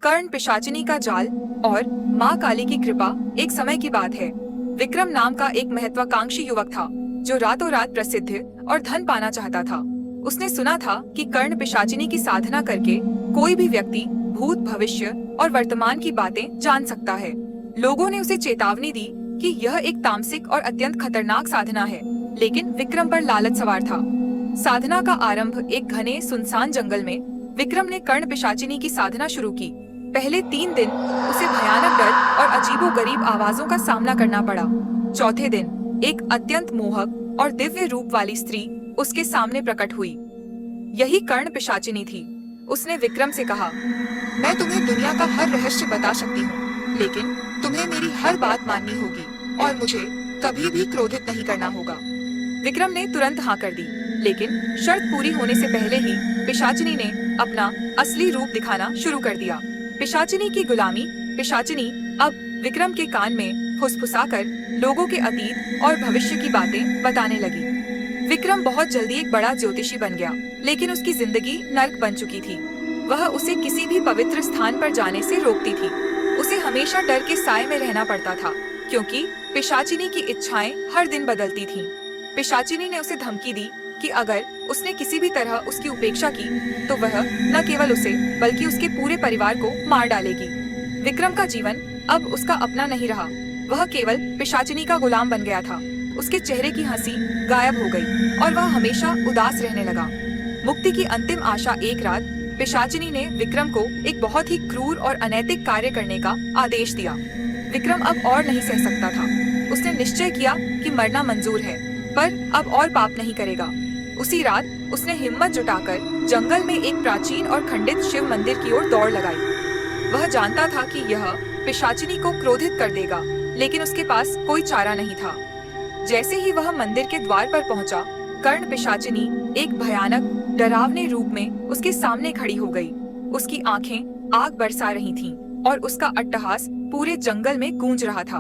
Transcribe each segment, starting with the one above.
कर्ण पिशाचिनी का जाल और माँ काली की कृपा। एक समय की बात है, विक्रम नाम का एक महत्वाकांक्षी युवक था जो रातों रात प्रसिद्ध और धन पाना चाहता था। उसने सुना था कि कर्ण पिशाचिनी की साधना करके कोई भी व्यक्ति भूत, भविष्य और वर्तमान की बातें जान सकता है। लोगों ने उसे चेतावनी दी कि यह एक तामसिक और अत्यंत खतरनाक साधना है, लेकिन विक्रम पर लालच सवार था। साधना का आरंभ एक घने सुनसान जंगल में विक्रम ने कर्ण पिशाचिनी की साधना शुरू की। पहले 3 दिन उसे भयानक डर और अजीबोगरीब आवाजों का सामना करना पड़ा। चौथे दिन एक अत्यंत मोहक और दिव्य रूप वाली स्त्री उसके सामने प्रकट हुई। यही कर्ण पिशाचिनी थी। उसने विक्रम से कहा, मैं तुम्हें दुनिया का हर रहस्य बता सकती हूँ, लेकिन तुम्हें मेरी हर बात माननी होगी और मुझे कभी भी क्रोधित नहीं करना होगा। विक्रम ने तुरंत हाँ कर दी, लेकिन शर्त पूरी होने से पहले ही पिशाचिनी ने अपना असली रूप दिखाना शुरू कर दिया। पिशाचिनी की गुलामी। पिशाचिनी अब विक्रम के कान में फुसफुसाकर लोगों के अतीत और भविष्य की बातें बताने लगी। विक्रम बहुत जल्दी एक बड़ा ज्योतिषी बन गया, लेकिन उसकी जिंदगी नर्क बन चुकी थी। वह उसे किसी भी पवित्र स्थान पर जाने से रोकती थी। उसे हमेशा डर के साए में रहना पड़ता था, क्योंकि पिशाचिनी की इच्छाएं हर दिन बदलती थीं। पिशाचिनी ने उसे धमकी दी कि अगर उसने किसी भी तरह उसकी उपेक्षा की तो वह न केवल उसे बल्कि उसके पूरे परिवार को मार डालेगी। विक्रम का जीवन अब उसका अपना नहीं रहा। वह केवल पिशाचिनी का गुलाम बन गया था। उसके चेहरे की हंसी गायब हो गई और वह हमेशा उदास रहने लगा। मुक्ति की अंतिम आशा। एक रात पिशाचिनी ने विक्रम को एक बहुत ही क्रूर और अनैतिक कार्य करने का आदेश दिया। विक्रम अब और नहीं सह सकता था। उसने निश्चय किया कि मरना मंजूर है, पर अब और पाप नहीं करेगा। उसी रात उसने हिम्मत जुटाकर जंगल में एक प्राचीन और खंडित शिव मंदिर की ओर दौड़ लगाई। वह जानता था कि यह पिशाचिनी को क्रोधित कर देगा, लेकिन उसके पास कोई चारा नहीं था। जैसे ही वह मंदिर के द्वार पर पहुंचा, कर्ण पिशाचिनी एक भयानक डरावने रूप में उसके सामने खड़ी हो गई। उसकी आंखें आग बरसा रही थीं और उसका अट्टहास पूरे जंगल में गूंज रहा था।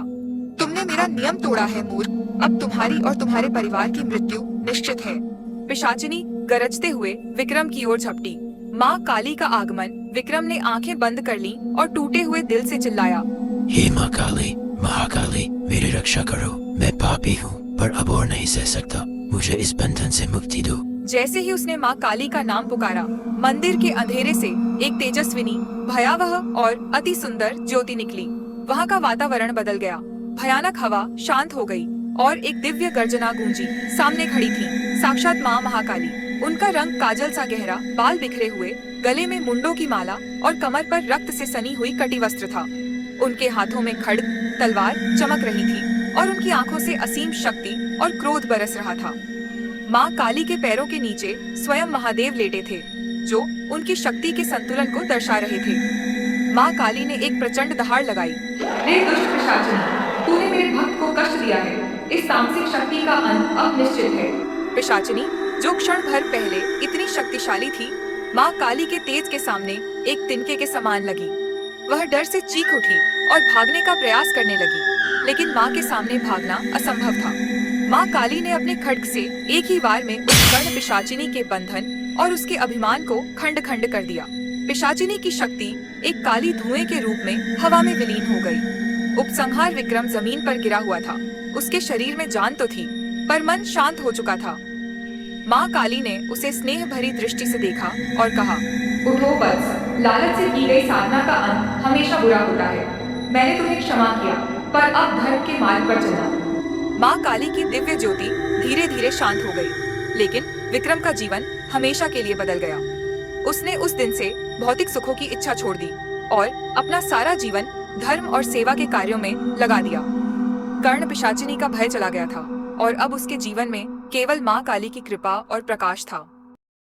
तुमने मेरा नियम तोड़ा है मूर्ख। अब तुम्हारी और तुम्हारे परिवार की मृत्यु निश्चित है। पिशाचिनी गरजते हुए विक्रम की ओर झपटी। माँ काली का आगमन। विक्रम ने आंखें बंद कर ली और टूटे हुए दिल से चिल्लाया, हे माँ काली, महाकाली, मेरी रक्षा करो। मैं पापी हूँ, पर अब और नहीं सह सकता। मुझे इस बंधन से मुक्ति दो। जैसे ही उसने माँ काली का नाम पुकारा, मंदिर के अंधेरे से एक तेजस्विनी, भयावह और अति सुंदर ज्योति निकली। वहाँ का वातावरण बदल गया। भयानक हवा शांत हो गई और एक दिव्य गर्जना गूंजी। सामने खड़ी थी साक्षात माँ महाकाली। उनका रंग काजल सा गहरा, बाल बिखरे हुए, गले में मुंडों की माला और कमर पर रक्त से सनी हुई कटी वस्त्र था। उनके हाथों में खड्ग, तलवार चमक रही थी और उनकी आंखों से असीम शक्ति और क्रोध बरस रहा था। माँ काली के पैरों के नीचे स्वयं महादेव लेटे थे, जो उनकी शक्ति के संतुलन को दर्शा रहे थे। माँ काली ने एक प्रचंड दहाड़ लगाई। रे दुष्ट पिशाचिनी, तूने मेरे भक्त को कष्ट दिया है। इस तामसिक शक्ति का अंत अब निश्चित है। पिशाचिनी, जो क्षण भर पहले इतनी शक्तिशाली थी, माँ काली के तेज के सामने एक तिनके के समान लगी। वह डर से चीख उठी और भागने का प्रयास करने लगी, लेकिन माँ के सामने भागना असंभव था। माँ काली ने अपने खड्ग से एक ही वार में उस कर्ण पिशाचिनी के बंधन और उसके अभिमान को खंड खंड कर दिया। पिशाचिनी की शक्ति एक काली धुएं के रूप में हवा में विलीन हो गई। उपसंहार। विक्रम जमीन पर गिरा हुआ था। उसके शरीर में जान तो थी, पर मन शांत हो चुका था। माँ काली ने उसे स्नेह भरी दृष्टि से देखा और कहा, उठो वत्स, लालच से की गई साधना का अंत हमेशा बुरा होता है। मैंने तुम्हें क्षमा किया, पर अब धर्म के मार्ग पर चलना। माँ काली की दिव्य ज्योति धीरे धीरे शांत हो गई, लेकिन विक्रम का जीवन हमेशा के लिए बदल गया। उसने उस दिन से भौतिक सुखों की इच्छा छोड़ दी और अपना सारा जीवन धर्म और सेवा के कार्यों में लगा दिया। कर्ण पिशाचिनी का भय चला गया था और अब उसके जीवन में केवल माँ काली की कृपा और प्रकाश था।